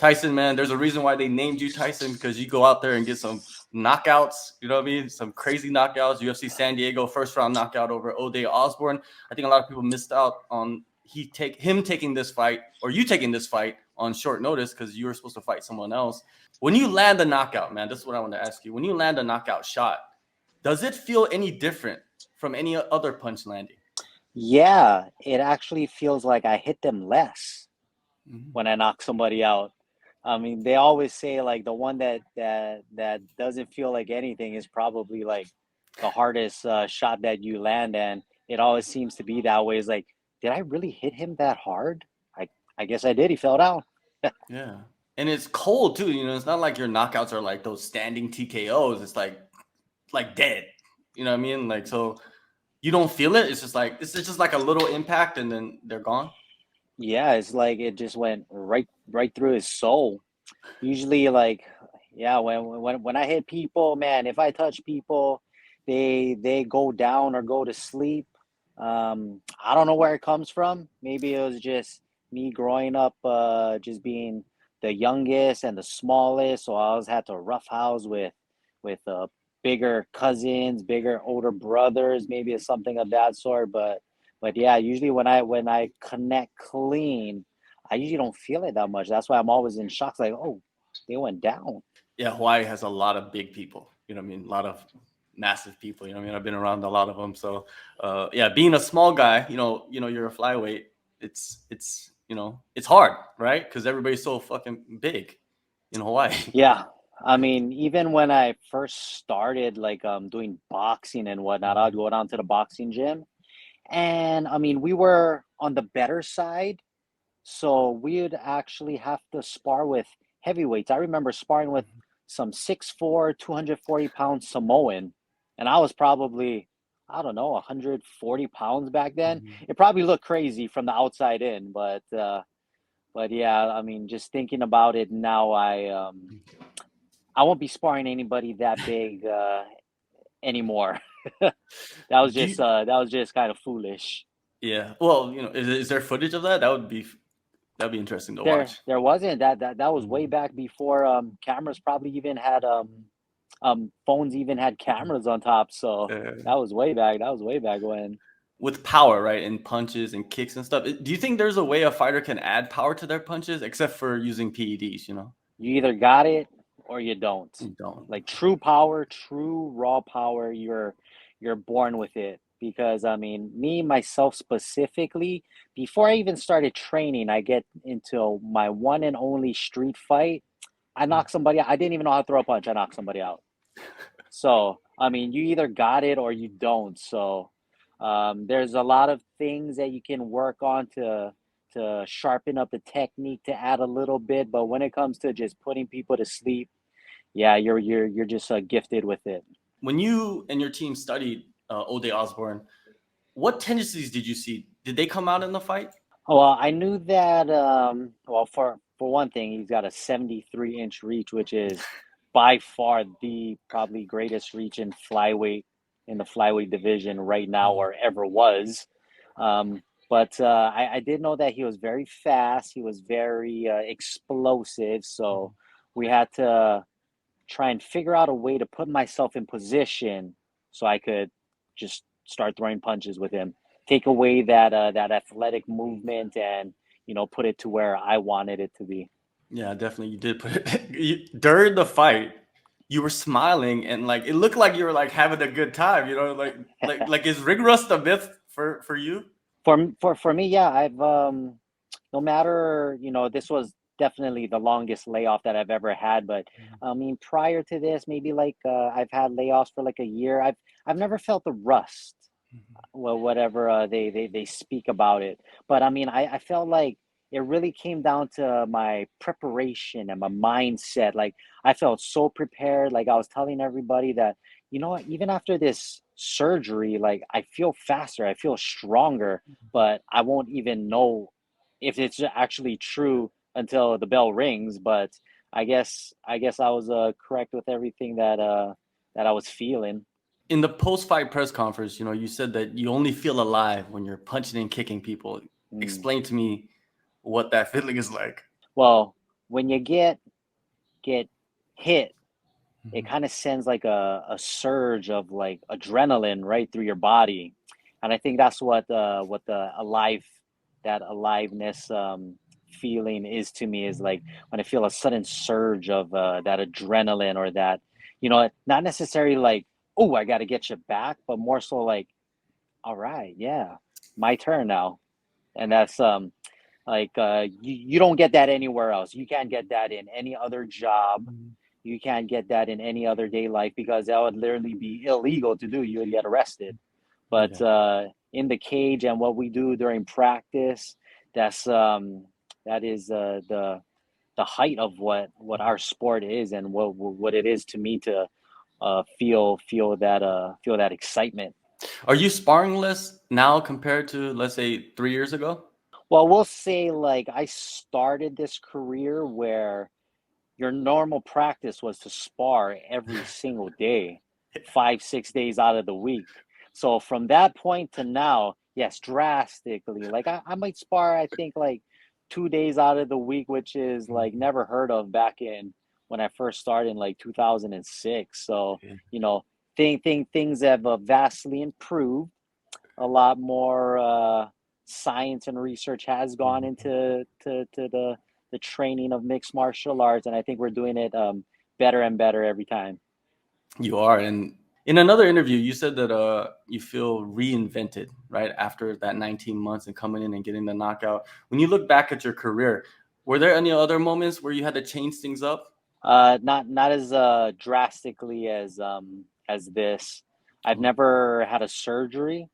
Tyson, man, there's a reason why they named you Tyson, because you go out there and get some knockouts, you know what I mean? Some crazy knockouts. UFC San Diego, first round knockout over Ode Osbourne. I think a lot of people missed out on him taking this fight, or you taking this fight on short notice because you were supposed to fight someone else. When you land a knockout, man, this is what I want to ask you. When you land a knockout shot, does it feel any different from any other punch landing? Yeah, it actually feels like I hit them less when I knock somebody out. I mean, they always say like the one that doesn't feel like anything is probably like the hardest shot that you land, and it always seems to be that way. It's like, did I really hit him that hard? I guess I did. He fell down. Yeah. And it's cold too. You know, it's not like your knockouts are like those standing TKOs. It's like dead. You know what I mean? Like, so you don't feel it. It's just like a little impact and then they're gone. Yeah, it's like it just went right through his soul. Usually, like, yeah, when I hit people, man, if I touch people, they go down or go to sleep. I don't know where it comes from. Maybe it was just me growing up, just being the youngest and the smallest, so I always had to roughhouse with bigger cousins, bigger older brothers. Maybe it's something of that sort. But yeah, usually when I connect clean, I usually don't feel it that much. That's why I'm always in shock. Like, oh, they went down. Yeah, Hawaii has a lot of big people. You know what I mean? A lot of massive people. You know what I mean? I've been around a lot of them. So, yeah, being a small guy, you're a flyweight. It's hard, right? Because everybody's so fucking big in Hawaii. Yeah. I mean, even when I first started like doing boxing and whatnot, I'd go down to the boxing gym. And I mean, we were on the better side. So we'd actually have to spar with heavyweights. I remember sparring with some 6'4", 240-pound Samoan. And I was probably, I don't know, 140 pounds back then. It probably looked crazy from the outside in, but yeah, I mean, just thinking about it now, I won't be sparring anybody that big anymore. That Do you, that was just kind of foolish. yeah. Well, is there footage of that? That'd be interesting to watch. There wasn't that was way Mhm. back before cameras probably even had phones even had cameras on top. So Uh, that was way back. That was way back when. with power, right, and punches and kicks and stuff. Do you think there's a way a fighter can add power to their punches, except for using PEDs? You either got it or you don't. You don't. Like true power, true raw power, you're born with it. Because I mean, me myself specifically, before I even started training, I get into my one and only street fight. I knocked somebody out. I didn't even know how to throw a punch. I knocked somebody out. So, I mean, you either got it or you don't. So, there's a lot of things that you can work on to sharpen up the technique to add a little bit. But when it comes to just putting people to sleep, yeah, you're just gifted with it. When you and your team studied Ode Osbourne, what tendencies did you see? Did they come out in the fight? Well, I knew that. Well, for one thing, he's got a 73-inch reach, which is by far the probably greatest reach in the flyweight division right now or ever was. But I did know that he was very fast. He was very explosive. So we had to try and figure out a way to put myself in position so I could just start throwing punches with him. Take away that athletic movement and put it to where I wanted it to be. Yeah, definitely. You did put it during the fight. You were smiling and like it looked like you were like having a good time. Like is ring rust a myth for you? For me, yeah, I've no matter, this was definitely the longest layoff that I've ever had, but I mean prior to this, maybe like I've had layoffs for like a year. I've never felt the rust. Well, whatever they speak about it. But I mean, I felt like it really came down to my preparation and my mindset. Like I felt so prepared. Like I was telling everybody that, you know what, even after this surgery, like I feel faster, I feel stronger, but I won't even know if it's actually true until the bell rings. But I guess I was correct with everything that I was feeling. In the post-fight press conference, you said that you only feel alive when you're punching and kicking people. Mm. Explain to me what that feeling is like. Well, when you get hit, it Mhm. kind of sends like a surge of like adrenaline right through your body, and I think that's what the aliveness feeling is to me, is like when I feel a sudden surge of that adrenaline, or that, not necessarily like, oh, I got to get you back, but more so like, all right, yeah, my turn now. And that's you don't get that anywhere else. You can't get that in any other job. Mhm. You can't get that in any other day life, because that would literally be illegal to do. You would get arrested. But Yeah. in the cage and what we do during practice, that's that is the height of what our sport is, and what it is to me to feel that excitement. Are you sparring less now compared to, let's say, 3 years ago? Well, we'll say like I started this career where your normal practice was to spar every single day, 5, 6 days out of the week. So from that point to now, yes, drastically. Like I might spar, I think like 2 days out of the week, which is like Mhm. never heard of back in when I first started in like 2006. So, Yeah. you know, things have vastly improved. A lot more science and research has gone Mhm. into the training of mixed martial arts, and I think we're doing it better and better every time. You are. And in another interview, you said that you feel reinvented right after that 19 months and coming in and getting the knockout. When you look back at your career, were there any other moments where you had to change things up? Not as drastically as this. I've Oh, never had a surgery,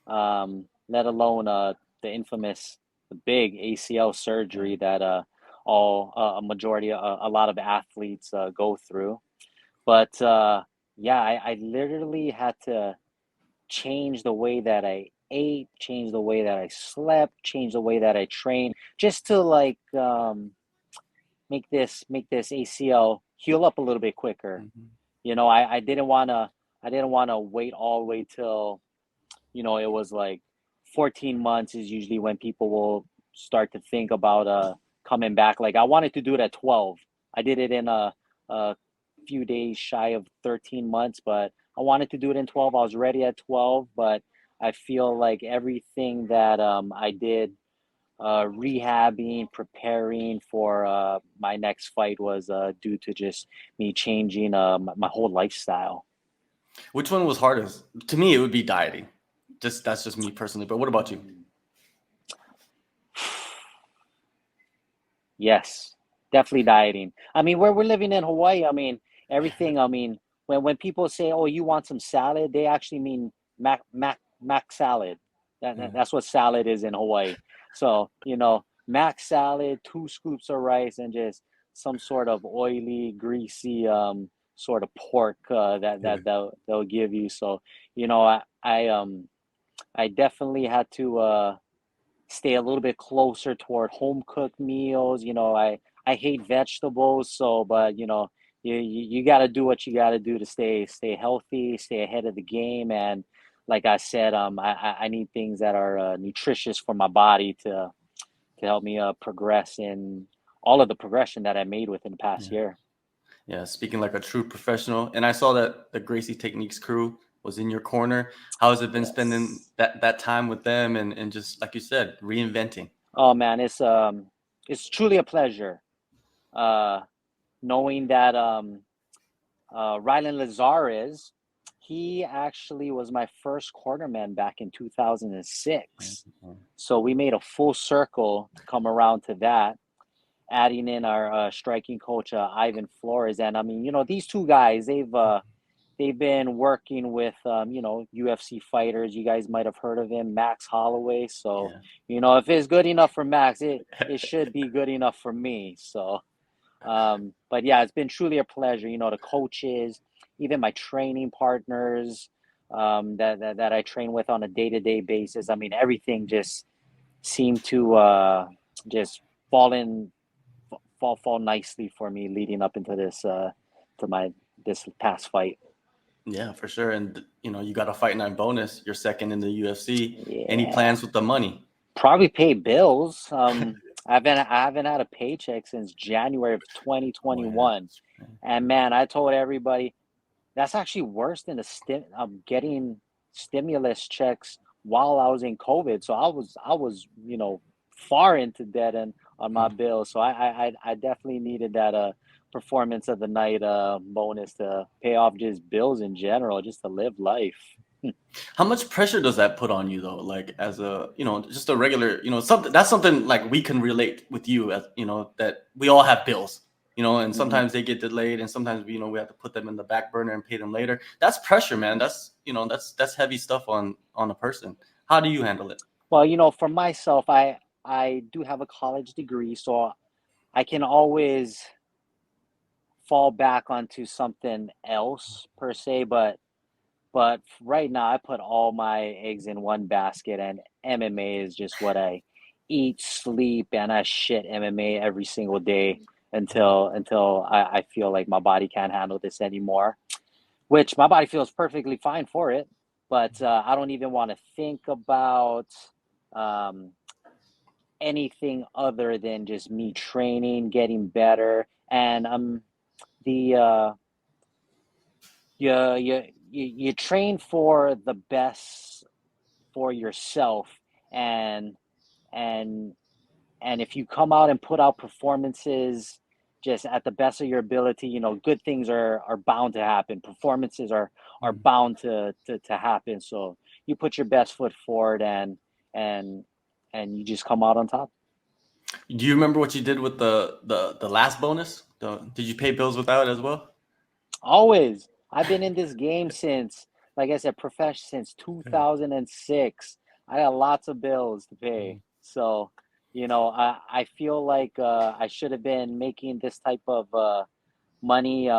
let alone the infamous, the big ACL yeah. surgery that all a majority, a lot of athletes go through. But yeah, I literally had to change the way that I ate, change the way that I slept, change the way that I trained, just to like make this ACL heal up a little bit quicker. Mhm. I didn't wanna wait all the way till, it was like 14 months is usually when people will start to think about coming back. Like I wanted to do it at 12. I did it in a few days shy of 13 months, but I wanted to do it in 12. I was ready at 12, but I feel like everything that I did rehabbing, preparing for my next fight was due to just me changing my whole lifestyle. Which one was hardest? To me, it would be dieting. Just that's just me personally. But what about you? Mm. Yes, definitely dieting. I mean, where we're living in Hawaii, I mean, everything, I mean, when people say, "Oh, you want some salad," they actually mean mac salad. Yeah. That's what salad is in Hawaii. So, mac salad, 2 scoops of rice, and just some sort of oily, greasy sort of pork Yeah. they'll give you. So, I definitely had to stay a little bit closer toward home cooked meals. I hate vegetables, so but you got to do what you got to do to stay healthy, stay ahead of the game, and like I said, I need things that are nutritious for my body to help me progress in all of the progression that I made within the past Yeah. year. Yeah. Speaking like a true professional. And I saw that the Gracie Techniques crew was in your corner. How has it been spending Yes. that time with them and just like you said, reinventing? Oh man, it's truly a pleasure. Uh, Knowing that Rylan Lazarez, he actually was my first cornerman back in 2006. Mhm. So we made a full circle to come around to that, adding in our striking coach Ivan Flores. And I mean, these two guys, they've been working with UFC fighters. You guys might have heard of him, Max Holloway. So Yeah. if it's good enough for Max, it should be good enough for me. So but yeah, it's been truly a pleasure. The coaches, even my training partners, that I train with on a day-to-day basis. I mean, everything just seemed to just fall in, fall nicely for me leading up into this to my this past fight. Yeah, for sure. And you got a fight night bonus. You're second in the UFC. Any Yeah, plans with the money? probably pay bills. I haven't had a paycheck since January of Oh yeah. 2021. And man, I told everybody that's actually worse than getting stimulus checks while I was in COVID. So I was far into debt and on my Mhm. bills. So I definitely needed that performance of the night bonus to pay off just bills in general, just to live life. How much pressure does that put on you though? Like as a, just a regular, something that's something like we can relate with you as, that we all have bills, and Hmm. sometimes they get delayed and sometimes we have to put them in the back burner and pay them later. That's pressure, man. That's heavy stuff on a person. How do you handle it? Well, for myself, I do have a college degree, so I can always fall back onto something else per se, but right now I put all my eggs in one basket, and MMA is just what I eat, sleep, and I shit MMA every single day until I feel like my body can't handle this anymore. Which my body feels perfectly fine for it, but I don't even want to think about um, anything other than just me training, getting better, and the you train for the best for yourself, and and and if you come out and put out performances just at the best of your ability, good things are bound to happen. Performances are Mhm. bound to happen. So you put your best foot forward, and and you just come out on top. Do you remember what you did with the last bonus? Did you pay bills with that as well? Always. I've been in this game since, like I said, professional since Yeah. 2006. I got lots of bills to pay. Mhm. So, I feel like I should have been making this type of money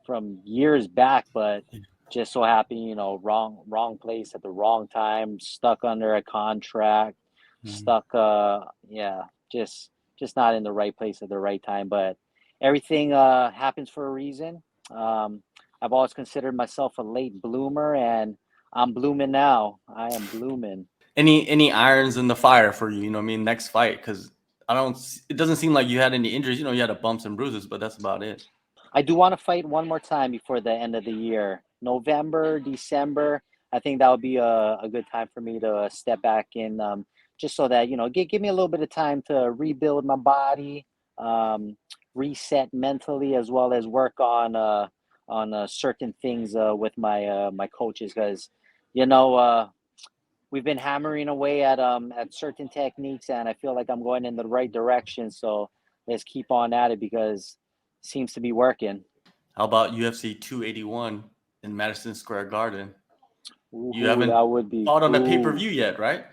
from years back, but just so happy, wrong place at the wrong time, stuck under a contract, Mhm. stuck yeah, just not in the right place at the right time. But everything happens for a reason. Um I've always considered myself a late bloomer, and I'm blooming now. I am blooming. Any irons in the fire for you? What I mean, next fight, because it doesn't seem like you had any injuries. You had a bumps and bruises, but that's about it. I do want to fight one more time before the end of the year. November, December. I think that would be a good time for me to step back in, just so that, give me a little bit of time to rebuild my body, um, reset mentally, as well as work on certain things with my coaches, because, you know, uh, we've been hammering away at certain techniques, and I feel like I'm going in the right direction. So let's keep on at it because it seems to be working. How about UFC 281 in Madison Square Garden? You Ooh, haven't that would be fought on a pay per cool. view yet, right?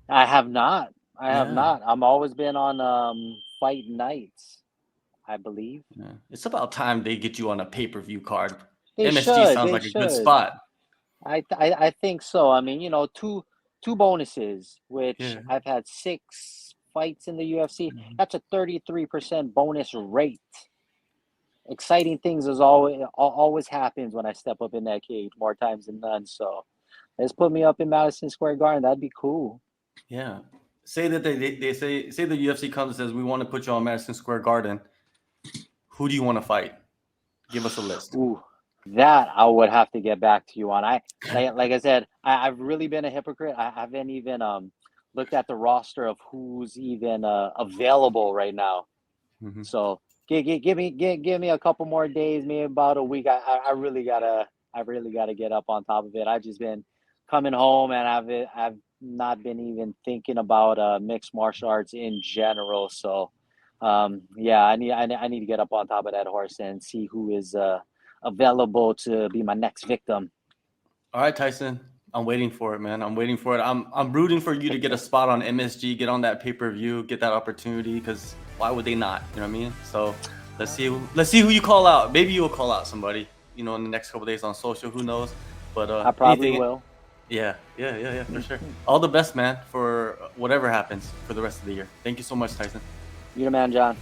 I have not. I have Yeah. not. I'm always been on fight nights, I believe. Yeah. It's about time they get you on a pay per view card. They MSG should. sounds They like a good should. spot. I think so. I mean, two bonuses, which Yeah. I've had six fights in the UFC. Mhm. That's a 33% bonus rate. Exciting things as always happens when I step up in that cage more times than none. So let's put me up in Madison Square Garden. That'd be cool. Yeah. Say that they say the UFC comes and says we want to put you on Madison Square Garden. Who do you want to fight? Give us a list. Ooh, that I would have to get back to you on. Like I said, I've really been a hypocrite. I haven't even looked at the roster of who's even available right now. Mhm. So give me a couple more days, maybe about a week. I really gotta get up on top of it. I've just been coming home, and I've not been even thinking about mixed martial arts in general. So yeah, I need to get up on top of that horse and see who is available to be my next victim. All right, Tyson. I'm waiting for it, man. I'm waiting for it. I'm rooting for you to get a spot on MSG, get on that pay per view, get that opportunity. Because why would they not? You know what I mean? So let's see who you call out. Maybe you'll call out somebody. In the next couple days on social. Who knows? But I probably anything. will. Yeah, for sure. All the best, man, for whatever happens for the rest of the year. Thank you so much, Tyson. You the man, John.